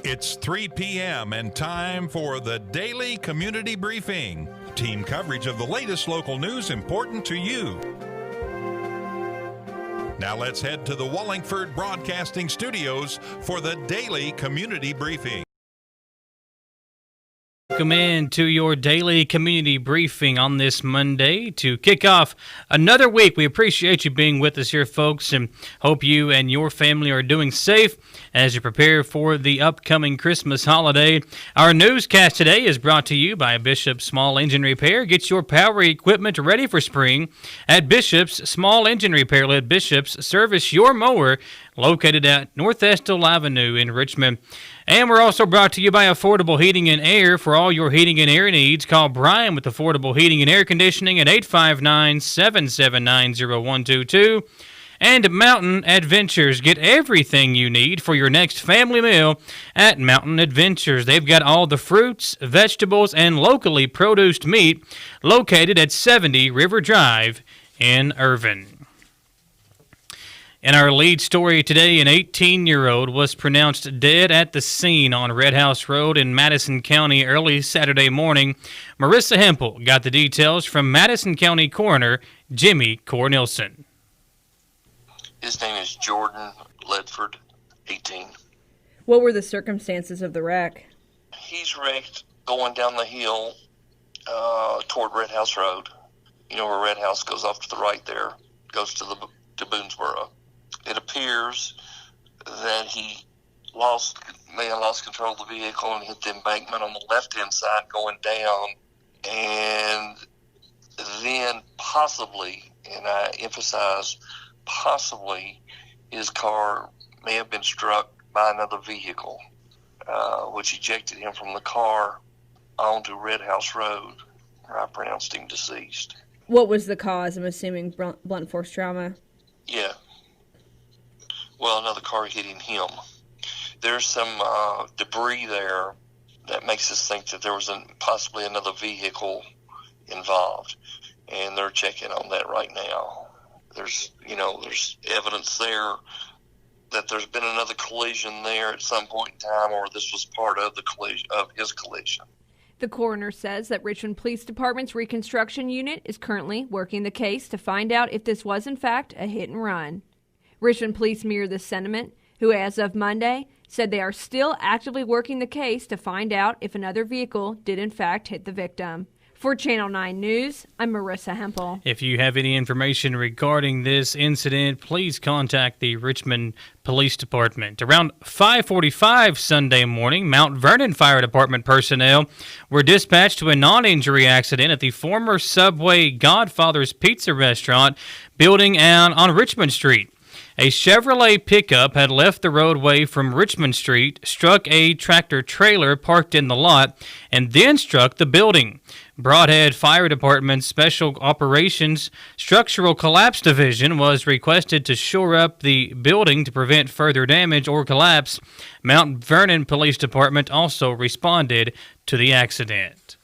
It's 3 p.m. and time for the Daily Community Briefing. Team coverage of the latest local news important to you. Now let's head to the Wallingford Broadcasting Studios for the Daily Community Briefing. Welcome in to your daily community briefing on this Monday to kick off another week. We appreciate you being with us here, folks, and hope you and your family are doing safe as you prepare for the upcoming Christmas holiday. Our newscast today is brought to you by Bishop's Small Engine Repair. Get your power equipment ready for spring at Bishop's Small Engine Repair. Let Bishop's service your mower, located at North Estill Avenue in Richmond. And we're also brought to you by Affordable Heating and Air. For all your heating and air needs, call Brian with Affordable Heating and Air Conditioning at 859-779-0122. And Mountain Adventures. Get everything you need for your next family meal at Mountain Adventures. They've got all the fruits, vegetables, and locally produced meat located at 70 River Drive in Irvine. In our lead story today, an 18-year-old was pronounced dead at the scene on Red House Road in Madison County early Saturday morning. Marissa Hempel got the details from Madison County Coroner Jimmy Cornelson. His name is Jordan Ledford, 18. What were the circumstances of the wreck? He's wrecked going down the hill toward Red House Road. You know where Red House goes off to the right there, goes to Boonesboro. It appears that he may have lost control of the vehicle and hit the embankment on the left-hand side going down. And then possibly, and I emphasize possibly, his car may have been struck by another vehicle, which ejected him from the car onto Red House Road, where I pronounced him deceased. What was the cause? I'm assuming blunt force trauma. Yeah. Well, another car hitting him. There's some debris there that makes us think that there was possibly another vehicle involved, and they're checking on that right now. There's evidence there that there's been another collision there at some point in time, or this was part of the collision of his collision. The coroner says that Richmond Police Department's reconstruction unit is currently working the case to find out if this was in fact a hit and run. Richmond Police mirror this sentiment, who as of Monday said they are still actively working the case to find out if another vehicle did in fact hit the victim. For Channel 9 News, I'm Marissa Hempel. If you have any information regarding this incident, please contact the Richmond Police Department. Around 5:45 Sunday morning, Mount Vernon Fire Department personnel were dispatched to a non-injury accident at the former Subway Godfather's Pizza restaurant building on Richmond Street. A Chevrolet pickup had left the roadway from Richmond Street, struck a tractor-trailer parked in the lot, and then struck the building. Broadhead Fire Department's Special Operations Structural Collapse Division was requested to shore up the building to prevent further damage or collapse. Mount Vernon Police Department also responded to the accident.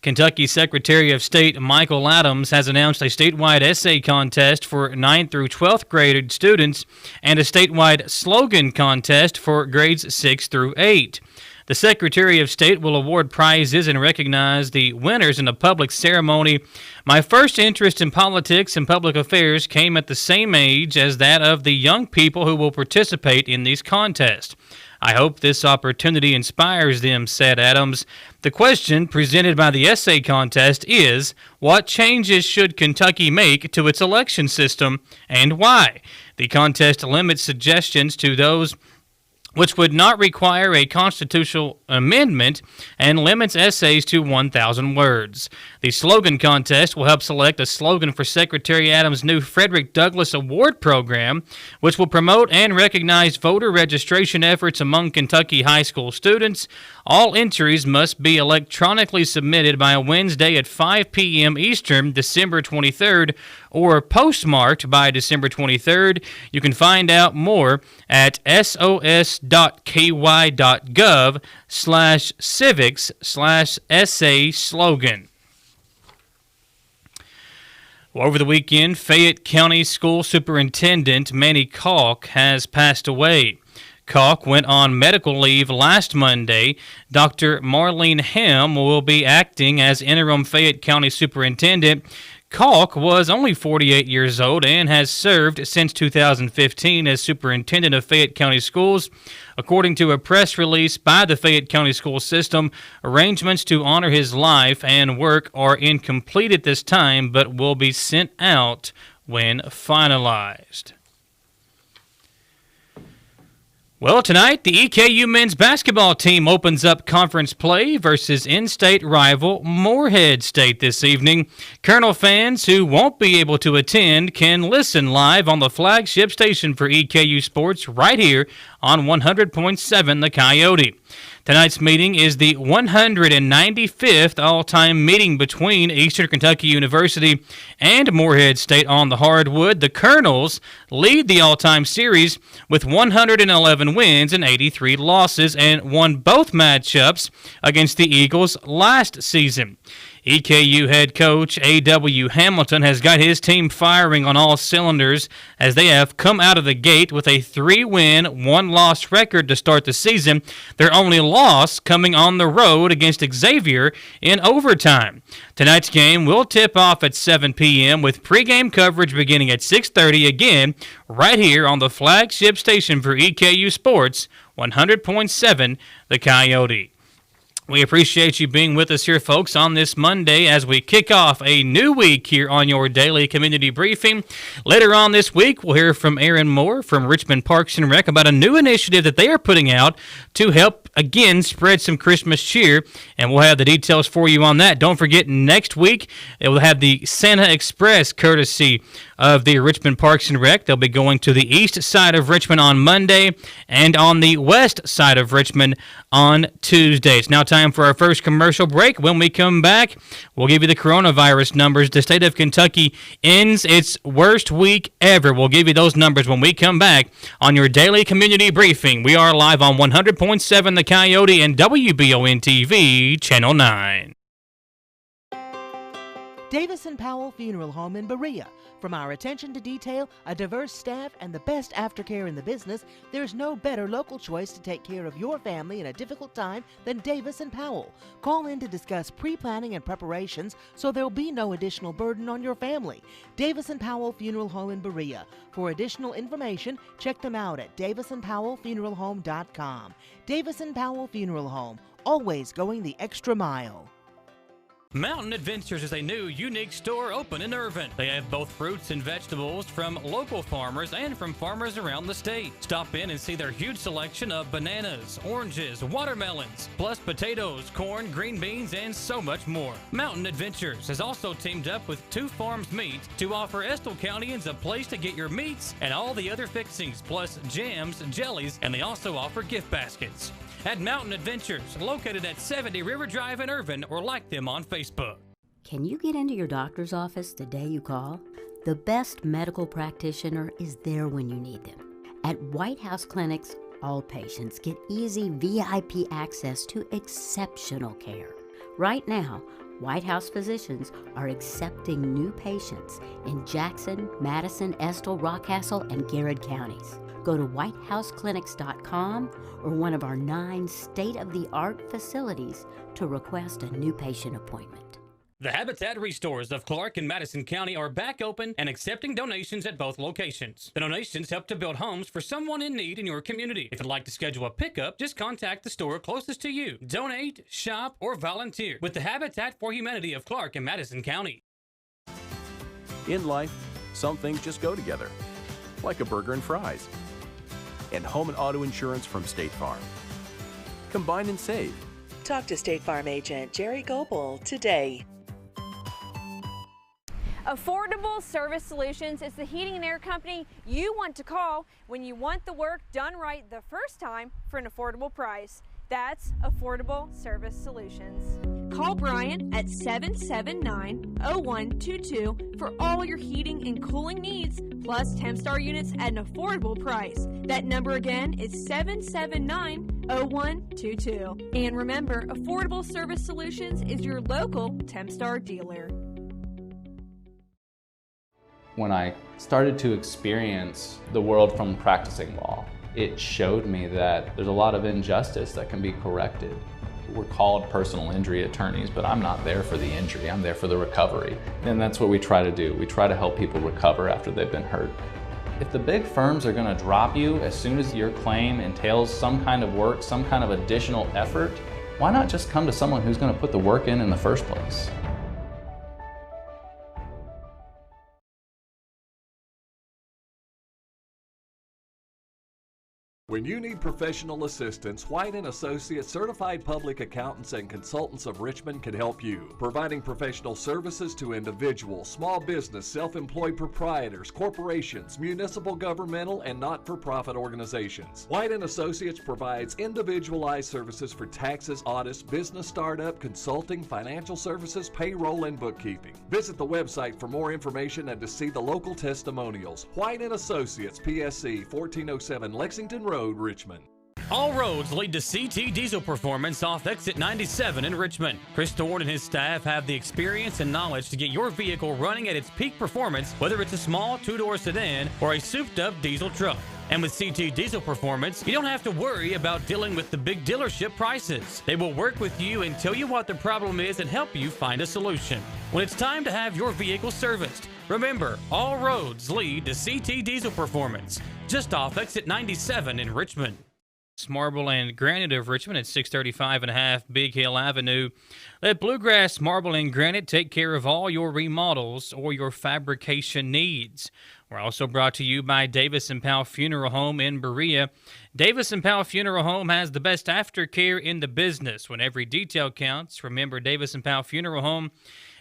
Kentucky Secretary of State Michael Adams has announced a statewide essay contest for 9th through 12th grade students and a statewide slogan contest for grades 6 through 8. The Secretary of State will award prizes and recognize the winners in a public ceremony. My first interest in politics and public affairs came at the same age as that of the young people who will participate in these contests. I hope this opportunity inspires them, said Adams. The question presented by the essay contest is, what changes should Kentucky make to its election system and why? The contest limits suggestions to those which would not require a constitutional amendment and limits essays to 1,000 words. The slogan contest will help select a slogan for Secretary Adams' new Frederick Douglass Award program, which will promote and recognize voter registration efforts among Kentucky high school students. All entries must be electronically submitted by Wednesday at 5 p.m. Eastern, December 23rd, or postmarked by December 23rd. You can find out more at sos.ky.gov/civics/essay slogan. Well, over the weekend, Fayette County School Superintendent Manny Kalk has passed away. Kalk went on medical leave last Monday. Dr. Marlene Hem will be acting as interim Fayette County Superintendent. Kalk was only 48 years old and has served since 2015 as superintendent of Fayette County Schools. According to a press release by the Fayette County School System, arrangements to honor his life and work are incomplete at this time, but will be sent out when finalized. Well, tonight, the EKU men's basketball team opens up conference play versus in-state rival Morehead State this evening. Colonel fans who won't be able to attend can listen live on the flagship station for EKU sports right here on 100.7 The Coyote. Tonight's meeting is the 195th all-time meeting between Eastern Kentucky University and Morehead State on the hardwood. The Colonels lead the all-time series with 111 wins and 83 losses and won both matchups against the Eagles last season. EKU head coach A.W. Hamilton has got his team firing on all cylinders as they have come out of the gate with a 3-win, 1-loss record to start the season. Their only loss coming on the road against Xavier in overtime. Tonight's game will tip off at 7 p.m. with pregame coverage beginning at 6:30 again right here on the flagship station for EKU Sports, 100.7 The Coyote. We appreciate you being with us here, folks, on this Monday as we kick off a new week here on your daily community briefing. Later on this week, we'll hear from Aaron Moore from Richmond Parks and Rec about a new initiative that they are putting out to help, again, spread some Christmas cheer, and we'll have the details for you on that. Don't forget, next week, it will have the Santa Express courtesy of the Richmond Parks and Rec. They'll be going to the east side of Richmond on Monday and on the west side of Richmond on Tuesday. It's now time for our first commercial break. When we come back, we'll give you the coronavirus numbers. The state of Kentucky ends its worst week ever. We'll give you those numbers when we come back on your daily community briefing. We are live on 100.7 The Coyote and WBON-TV, Channel 9. Davis & Powell Funeral Home in Berea. From our attention to detail, a diverse staff, and the best aftercare in the business, there's no better local choice to take care of your family in a difficult time than Davis & Powell. Call in to discuss pre-planning and preparations so there'll be no additional burden on your family. Davis & Powell Funeral Home in Berea. For additional information, check them out at davisandpowellfuneralhome.com. Davis & Powell Funeral Home, always going the extra mile. Mountain Adventures is a new, unique store open in Irvin. They have both fruits and vegetables from local farmers and from farmers around the state. Stop in and see their huge selection of bananas, oranges, watermelons, plus potatoes, corn, green beans, and so much more. Mountain Adventures has also teamed up with Two Farms Meat to offer Estill Countyans a place to get your meats and all the other fixings, plus jams, jellies, and they also offer gift baskets. At Mountain Adventures, located at 70 River Drive in Irvin, or like them on Facebook. Can you get into your doctor's office the day you call? The best medical practitioner is there when you need them. At White House Clinics, all patients get easy VIP access to exceptional care. Right now, White House physicians are accepting new patients in Jackson, Madison, Estill, Rockcastle, and Garrett counties. Go to whitehouseclinics.com or one of our 9 state-of-the-art facilities to request a new patient appointment. The Habitat Restores of Clark and Madison County are back open and accepting donations at both locations. The donations help to build homes for someone in need in your community. If you'd like to schedule a pickup, just contact the store closest to you. Donate, shop, or volunteer with the Habitat for Humanity of Clark and Madison County. In life, some things just go together, like a burger and fries. And home and auto insurance from State Farm. Combine and save. Talk to State Farm agent Jerry Goebel today. Affordable Service Solutions is the heating and air company you want to call when you want the work done right the first time for an affordable price. That's Affordable Service Solutions. Call Brian at 779-0122 for all your heating and cooling needs, plus Tempstar units at an affordable price. That number again is 779-0122. And remember, Affordable Service Solutions is your local Tempstar dealer. When I started to experience the world from practicing law, it showed me that there's a lot of injustice that can be corrected. We're called personal injury attorneys, but I'm not there for the injury, I'm there for the recovery. And that's what we try to do. We try to help people recover after they've been hurt. If the big firms are going to drop you as soon as your claim entails some kind of work, some kind of additional effort, why not just come to someone who's going to put the work in the first place? When you need professional assistance, White & Associates Certified Public Accountants and Consultants of Richmond can help you, providing professional services to individuals, small business, self-employed proprietors, corporations, municipal, governmental, and not-for-profit organizations. White & Associates provides individualized services for taxes, audits, business startup, consulting, financial services, payroll, and bookkeeping. Visit the website for more information and to see the local testimonials. White & Associates, PSC, 1407 Lexington Road, Richmond. All roads lead to CT Diesel Performance off exit 97 in Richmond. Chris Thorne and his staff have the experience and knowledge to get your vehicle running at its peak performance, whether it's a small two-door sedan or a souped-up diesel truck. And with CT Diesel Performance, you don't have to worry about dealing with the big dealership prices. They will work with you and tell you what the problem is and help you find a solution. When it's time to have your vehicle serviced, remember, all roads lead to CT Diesel Performance, just off exit 97 in Richmond. Marble and Granite of Richmond at 635 and a half Big Hill Avenue. Let Bluegrass Marble and Granite take care of all your remodels or your fabrication needs. We're also brought to you by Davis & Powell Funeral Home in Berea. Davis & Powell Funeral Home has the best aftercare in the business. When every detail counts, remember Davis & Powell Funeral Home.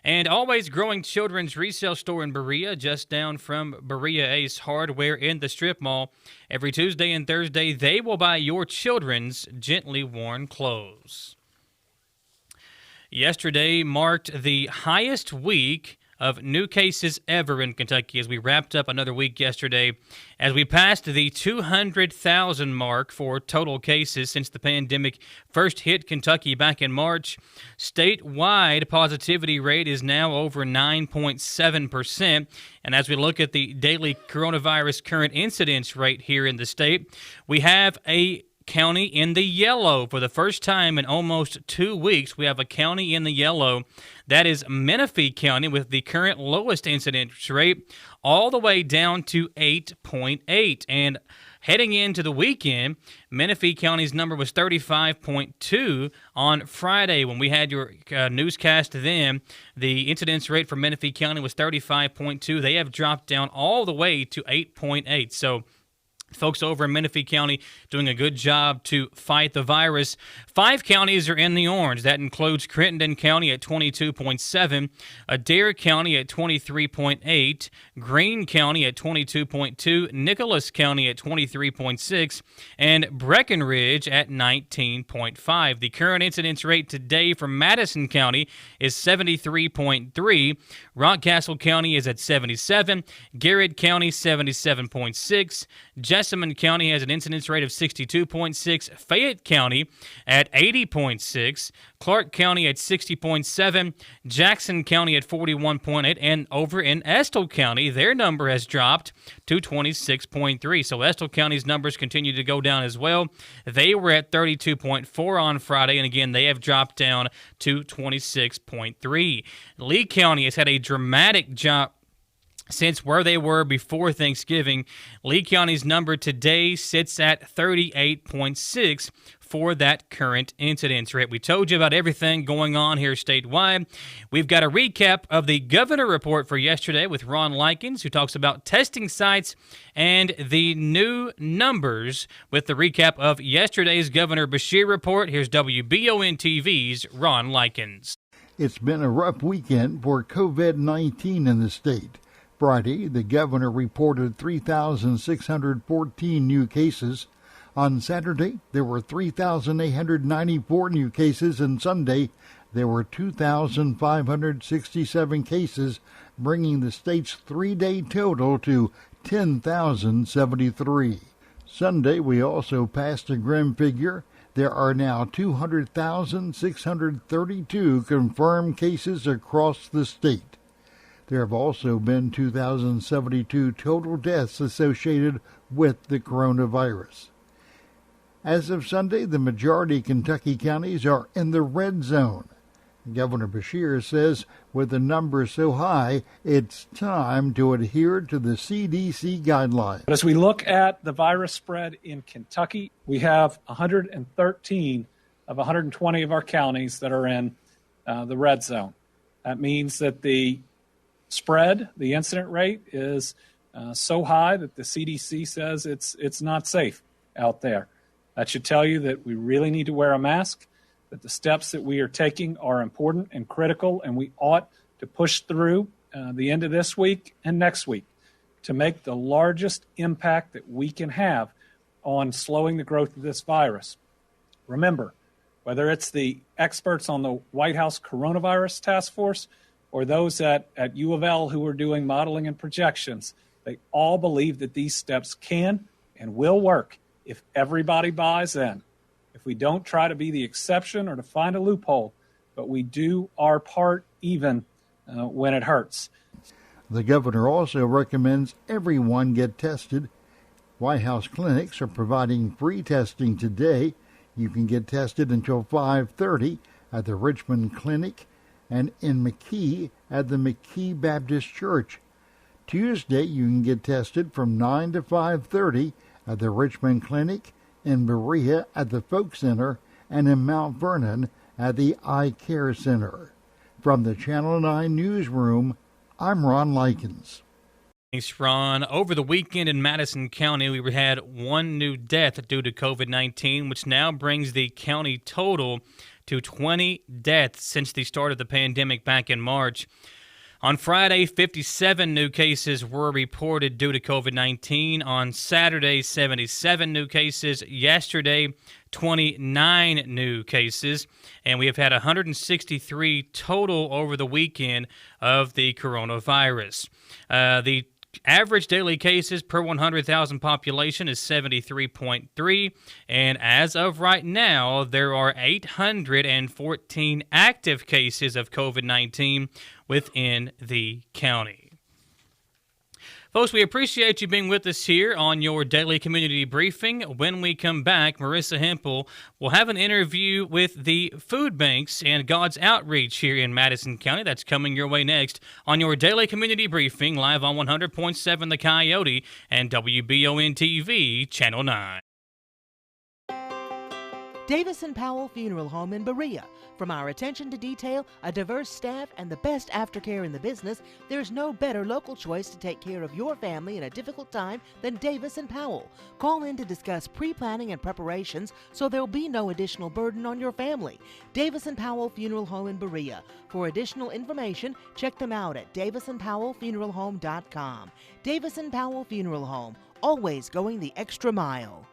And always growing children's resale store in Berea, just down from Berea Ace Hardware in the strip mall. Every Tuesday and Thursday, they will buy your children's gently worn clothes. Yesterday marked the highest week of new cases ever in Kentucky as we wrapped up another week yesterday, as we passed the 200,000 mark for total cases since the pandemic first hit Kentucky back in March. Statewide positivity rate is now over 9.7%, and as we look at the daily coronavirus current incidence rate here in the state, we have a county in the yellow. For the first time in almost 2 weeks, we have a county in the yellow. That is Menifee County with the current lowest incidence rate all the way down to 8.8. And heading into the weekend, Menifee County's number was 35.2 on Friday. When we had your newscast then, the incidence rate for Menifee County was 35.2. They have dropped down all the way to 8.8. So folks over in Menifee County doing a good job to fight the virus. 5 counties are in the orange. That includes Crittenden County at 22.7, Adair County at 23.8, Greene County at 22.2, Nicholas County at 23.6, and Breckenridge at 19.5. The current incidence rate today for Madison County is 73.3, Rockcastle County is at 77, Garrett County 77.6, Jessamine County has an incidence rate of 62.6, Fayette County at 80.6, Clark County at 60.7, Jackson County at 41.8, and over in Estill County, their number has dropped to 26.3. So Estill County's numbers continue to go down as well. They were at 32.4 on Friday, and again, they have dropped down to 26.3. Lee County has had a dramatic drop since where they were before Thanksgiving. Lee County's number today sits at 38.6 for that current incidence rate. We told you about everything going on here statewide. We've got a recap of the governor report for yesterday with Ron Likens, who talks about testing sites and the new numbers with the recap of yesterday's Governor Beshear report. Here's WBON TV's Ron Likens. It's been a rough weekend for COVID-19 in the state. Friday, the governor reported 3,614 new cases. On Saturday, there were 3,894 new cases, and Sunday, there were 2,567 cases, bringing the state's 3-day total to 10,073. Sunday, we also passed a grim figure. There are now 200,632 confirmed cases across the state. There have also been 2,072 total deaths associated with the coronavirus. As of Sunday, the majority of Kentucky counties are in the red zone. Governor Beshear says with the numbers so high, it's time to adhere to the CDC guidelines. But as we look at the virus spread in Kentucky, we have 113 of 120 of our counties that are in the red zone. That means that the spread, the incident rate is so high that the CDC says it's not safe out there. That should tell you that we really need to wear a mask, that the steps that we are taking are important and critical, and we ought to push through the end of this week and next week to make the largest impact that we can have on slowing the growth of this virus. Remember, whether it's the experts on the White House Coronavirus Task Force or those at U of L who are doing modeling and projections, they all believe that these steps can and will work if everybody buys in. If we don't try to be the exception or to find a loophole, but we do our part even when it hurts. The governor also recommends everyone get tested. White House clinics are providing free testing today. You can get tested until 5:30 at the Richmond Clinic and in McKee at the McKee Baptist Church. Tuesday, you can get tested from 9 to 5:30 at the Richmond Clinic, in Berea at the Folk Center, and in Mount Vernon at the Eye Care Center. From the Channel 9 Newsroom, I'm Ron Likens. Thanks, Ron. Over the weekend in Madison County, we had one new death due to COVID-19, which now brings the county total to 20 deaths since the start of the pandemic back in March. On Friday, 57 new cases were reported due to COVID-19. On Saturday, 77 new cases. Yesterday, 29 new cases. And we have had 163 total over the weekend of the coronavirus. The average daily cases per 100,000 population is 73.3, and as of right now, there are 814 active cases of COVID-19 within the county. Folks, we appreciate you being with us here on your daily community briefing. When we come back, Marissa Hempel will have an interview with the food banks and God's Outreach here in Madison County. That's coming your way next on your daily community briefing, live on 100.7 The Coyote and WBON-TV, Channel 9. Davis & Powell Funeral Home in Berea. From our attention to detail, a diverse staff, and the best aftercare in the business, there's no better local choice to take care of your family in a difficult time than Davis & Powell. Call in to discuss pre-planning and preparations so there'll be no additional burden on your family. Davis & Powell Funeral Home in Berea. For additional information, check them out at davisandpowellfuneralhome.com. Davis & Powell Funeral Home, always going the extra mile.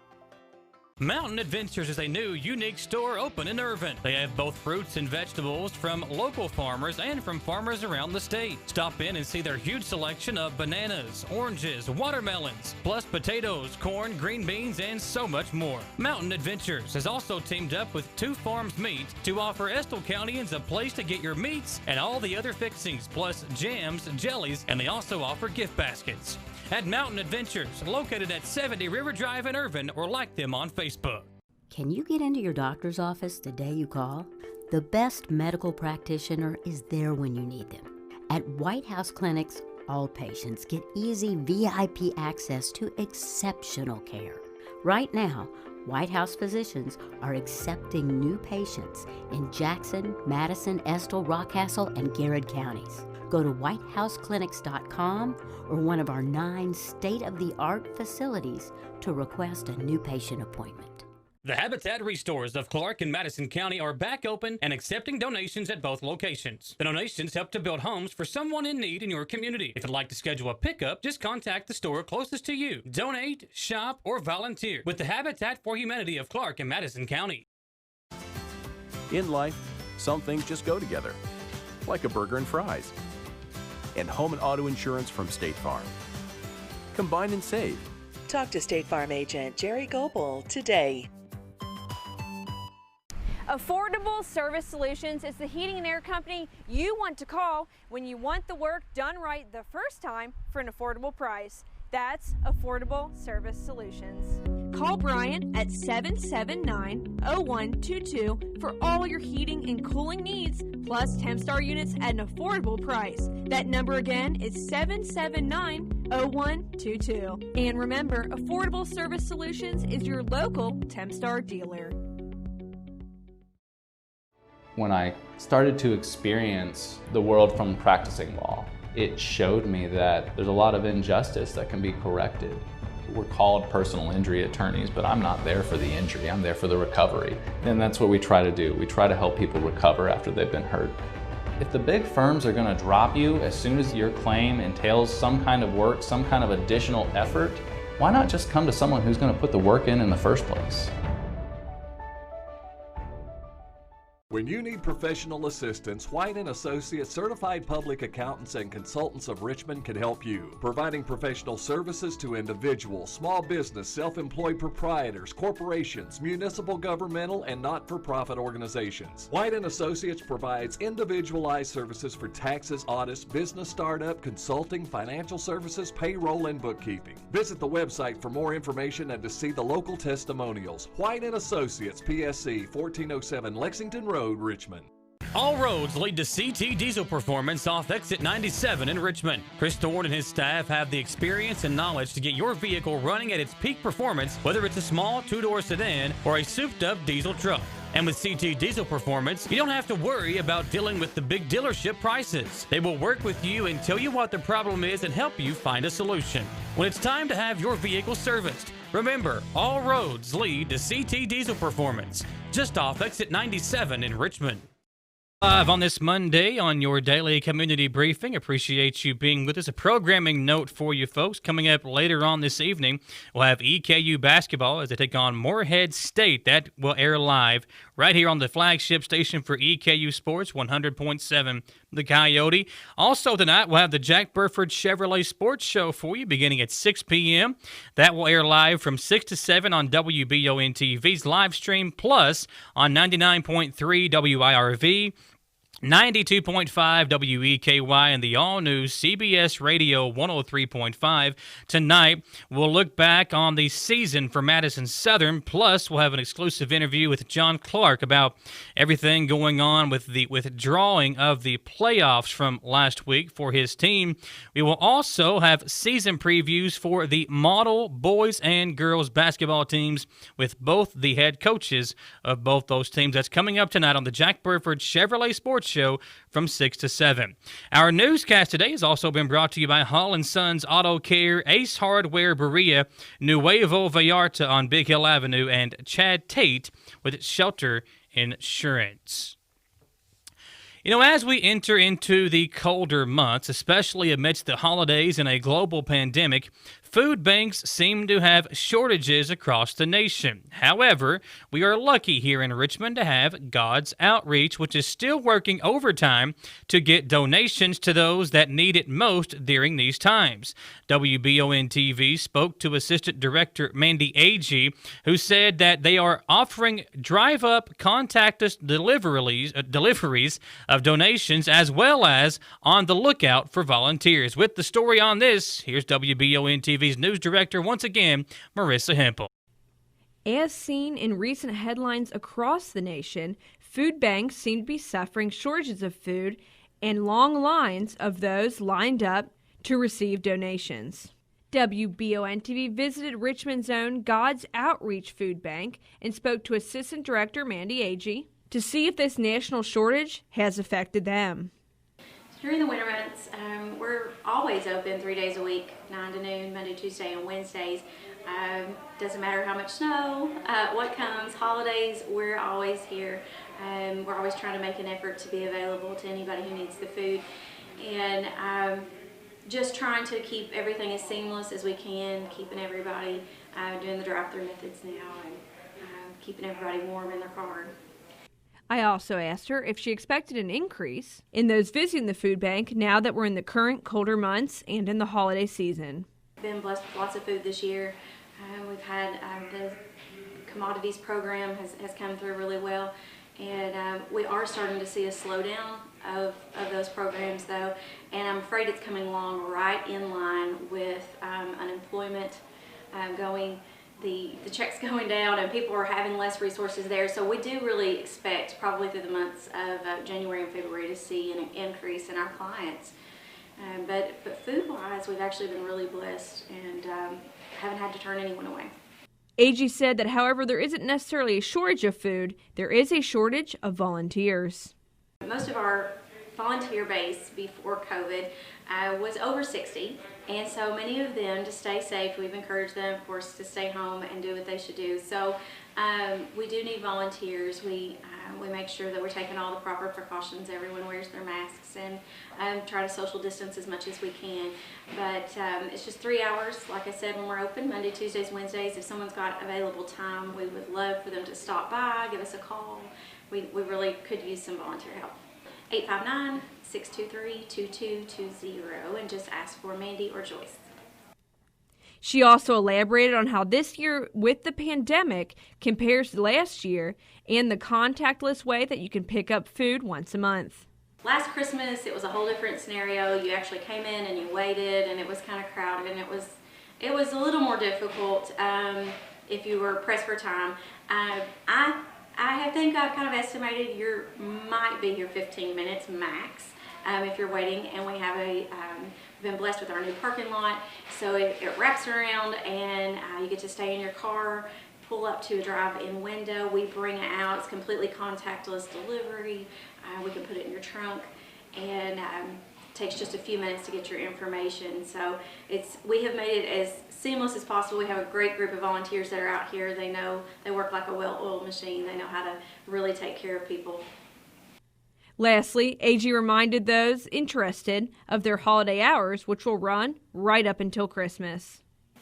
Mountain Adventures is a new, unique store open in Irvin. They have both fruits and vegetables from local farmers and from farmers around the state. Stop in and see their huge selection of bananas, oranges, watermelons, plus potatoes, corn, green beans, and so much more. Mountain Adventures has also teamed up with Two Farms Meat to offer Estill Countyans a place to get your meats and all the other fixings, plus jams, jellies, and they also offer gift baskets. At Mountain Adventures, located at 70 River Drive in Irvin, or like them on Facebook. Can you get into your doctor's office the day you call? The best medical practitioner is there when you need them. At White House Clinics, all patients get easy VIP access to exceptional care. Right now, White House physicians are accepting new patients in Jackson, Madison, Estill, Rockcastle, and Garrett counties. Go to whitehouseclinics.com or one of our 9 state-of-the-art facilities to request a new patient appointment. The Habitat Restores of Clark and Madison County are back open and accepting donations at both locations. The donations help to build homes for someone in need in your community. If you'd like to schedule a pickup, just contact the store closest to you. Donate, shop, or volunteer with the Habitat for Humanity of Clark and Madison County. In life, some things just go together, like a burger and fries. And home and auto insurance from State Farm. Combine and save. Talk to State Farm agent Jerry Goebel today. Affordable Service Solutions is the heating and air company you want to call when you want the work done right the first time for an affordable price. That's Affordable Service Solutions. Call Brian at 779-0122 for all your heating and cooling needs, plus Tempstar units at an affordable price. That number again is 779-0122. And remember, Affordable Service Solutions is your local Tempstar dealer. When I started to experience the world from practicing law, it showed me that there's a lot of injustice that can be corrected. We're called personal injury attorneys, but I'm not there for the injury, I'm there for the recovery. And that's what we try to do. We try to help people recover after they've been hurt. If the big firms are going to drop you as soon as your claim entails some kind of work, some kind of additional effort, why not just come to someone who's going to put the work in the first place? When you need professional assistance, White & Associates Certified Public Accountants and Consultants of Richmond can help you, providing professional services to individuals, small business, self-employed proprietors, corporations, municipal, governmental, and not-for-profit organizations. White & Associates provides individualized services for taxes, audits, business startup, consulting, financial services, payroll, and bookkeeping. Visit the website for more information and to see the local testimonials. White & Associates, PSC, 1407 Lexington Road, Richmond. All roads lead to CT Diesel Performance off exit 97 in Richmond. Chris Thorne and his staff have the experience and knowledge to get your vehicle running at its peak performance, whether it's a small two-door sedan or a souped-up diesel truck. And with CT Diesel Performance, you don't have to worry about dealing with the big dealership prices. They will work with you and tell you what the problem is and help you find a solution. When it's time to have your vehicle serviced, remember, all roads lead to CT Diesel Performance, just off exit 97 in Richmond. Live on this Monday on your daily community briefing. Appreciate you being with us. A programming note for you folks. Coming up later on this evening, we'll have EKU basketball as they take on Morehead State. That will air live right here on the flagship station for EKU Sports, 100.7 The Coyote. Also tonight, we'll have the Jack Burford Chevrolet Sports Show for you beginning at 6 p.m. That will air live from 6 to 7 on WBON TV's live stream, plus on 99.3 WIRV, 92.5 WEKY, and the all-new CBS Radio 103.5. Tonight, we'll look back on the season for Madison Southern, plus we'll have an exclusive interview with John Clark about everything going on with the withdrawing of the playoffs from last week for his team. We will also have season previews for the model boys and girls basketball teams with both the head coaches of both those teams. That's coming up tonight on the Jack Burford Chevrolet Sports Show from 6 to 7. Our newscast today has also been brought to you by Hall & Sons Auto Care, Ace Hardware Berea, Nuevo Vallarta on Big Hill Avenue, and Chad Tate with Shelter Insurance. You know, as we enter into the colder months, especially amidst the holidays and a global pandemic, food banks seem to have shortages across the nation. However, we are lucky here in Richmond to have God's Outreach, which is still working overtime to get donations to those that need it most during these times. WBON TV spoke to Assistant Director Mandy Agee, who said that they are offering drive-up contactless deliveries of donations, as well as on the lookout for volunteers. With the story on this, here's WBON TV's news director once again, Marissa Hempel. As seen in recent headlines across the nation, food banks seem to be suffering shortages of food and long lines of those lined up to receive donations. WBON TV visited Richmond's own God's Outreach Food Bank and spoke to Assistant Director Mandy Agee to see if this national shortage has affected them. During the winter months, we're always open 3 days a week, 9 to noon, Monday, Tuesday, and Wednesdays. Doesn't matter how much snow, what comes, holidays, we're always here. We're always trying to make an effort to be available to anybody who needs the food. And just trying to keep everything as seamless as we can, keeping everybody doing the drive-through methods now, and keeping everybody warm in their car. I also asked her if she expected an increase in those visiting the food bank now that we're in the current colder months and in the holiday season. Been blessed with lots of food this year. We've had the commodities program has come through really well, And we are starting to see a slowdown of those programs, though, and I'm afraid it's coming along right in line with unemployment the checks going down, and people are having less resources there. So we do really expect, probably through the months of January and February, to see an increase in our clients. But food-wise, we've actually been really blessed and haven't had to turn anyone away. AG said that, however, there isn't necessarily a shortage of food, there is a shortage of volunteers. Most of our volunteer base before COVID was over 60, and so many of them, to stay safe, we've encouraged them, of course, to stay home and do what they should do. So we do need volunteers. We make sure that we're taking all the proper precautions. Everyone wears their masks and try to social distance as much as we can. But it's just 3 hours, like I said, when we're open, Monday, Tuesdays, Wednesdays. If someone's got available time, we would love for them to stop by, give us a call. We really could use some volunteer help. 859-623-2220, and just ask for Mandy or Joyce. She also elaborated on how this year with the pandemic compares to last year and the contactless way that you can pick up food once a month. Last Christmas, it was a whole different scenario. You actually came in and you waited, and it was kind of crowded, and it was a little more difficult if you were pressed for time. I think I've kind of estimated you might be here 15 minutes max if you're waiting, and we have been blessed with our new parking lot, so it wraps around, and you get to stay in your car, pull up to a drive-in window. We bring it out. It's completely contactless delivery. We can put it in your trunk, and takes just a few minutes to get your information. So we have made it as seamless as possible. We have a great group of volunteers that are out here. They work like a well-oiled machine. They know how to really take care of people. Lastly, AG reminded those interested of their holiday hours, which will run right up until Christmas.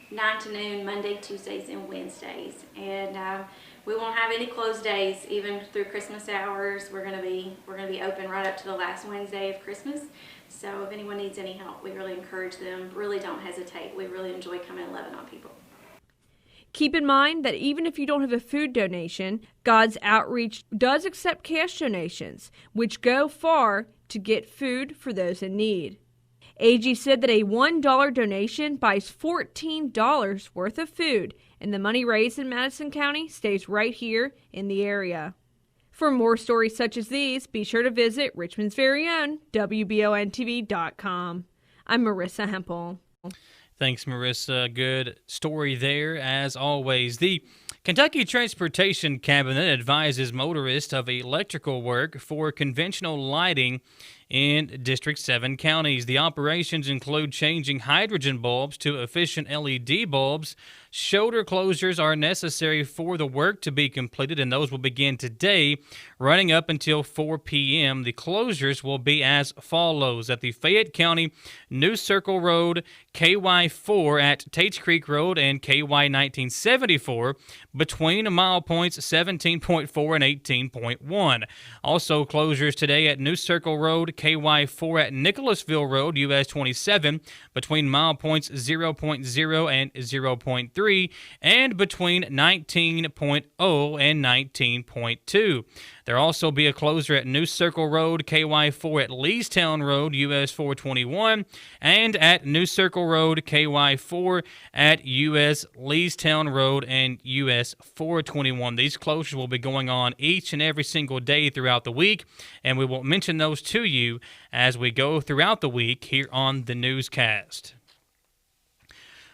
9 to noon, Monday, Tuesdays, and Wednesdays. And we won't have any closed days, even through Christmas hours. We're gonna be open right up to the last Wednesday of Christmas. So if anyone needs any help, we really encourage them. Really don't hesitate. We really enjoy coming and loving on people. Keep in mind that even if you don't have a food donation, God's Outreach does accept cash donations, which go far to get food for those in need. AG said that a $1 donation buys $14 worth of food, and the money raised in Madison County stays right here in the area. For more stories such as these, be sure to visit Richmond's very own WBONTV.com. I'm Marissa Hempel. Thanks, Marissa. Good story there, as always. The Kentucky Transportation Cabinet advises motorists of electrical work for conventional lighting in District 7 counties. The operations include changing hydrogen bulbs to efficient LED bulbs. Shoulder closures are necessary for the work to be completed, and those will begin today, running up until 4 p.m. The closures will be as follows. At the Fayette County New Circle Road, KY4 at Tates Creek Road, and KY 1974 between mile points 17.4 and 18.1. Also closures today at New Circle Road, KY4 at Nicholasville Road, US 27, between mile points 0.0 and 0.3, and between 19.0 and 19.2. There'll also be a closure at New Circle Road, KY4 at Leestown Road, US 421, and at New Circle Road, KY4 at US Leestown Road and US 421. These closures will be going on each and every single day throughout the week, and we will mention those to you as we go throughout the week here on the newscast.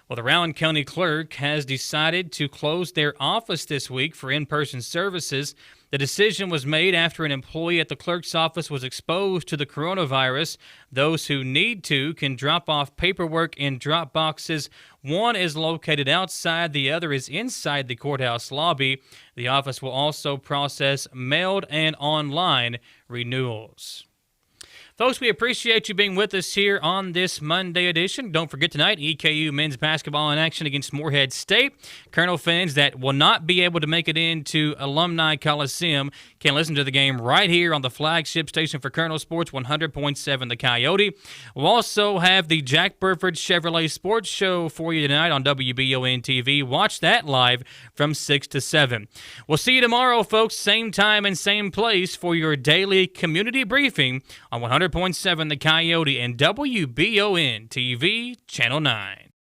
Well, the Rowan County Clerk has decided to close their office this week for in-person services. The decision was made after an employee at the clerk's office was exposed to the coronavirus. Those who need to can drop off paperwork in drop boxes. One is located outside, the other is inside the courthouse lobby. The office will also process mailed and online renewals. Folks, we appreciate you being with us here on this Monday edition. Don't forget tonight, EKU men's basketball in action against Morehead State. Colonel fans that will not be able to make it into Alumni Coliseum can listen to the game right here on the flagship station for Colonel Sports, 100.7 The Coyote. We'll also have the Jack Burford Chevrolet Sports Show for you tonight on WBON TV. Watch that live from 6 to 7. We'll see you tomorrow, folks, same time and same place for your daily community briefing on 100.7 The Coyote and WBON TV, Channel 9.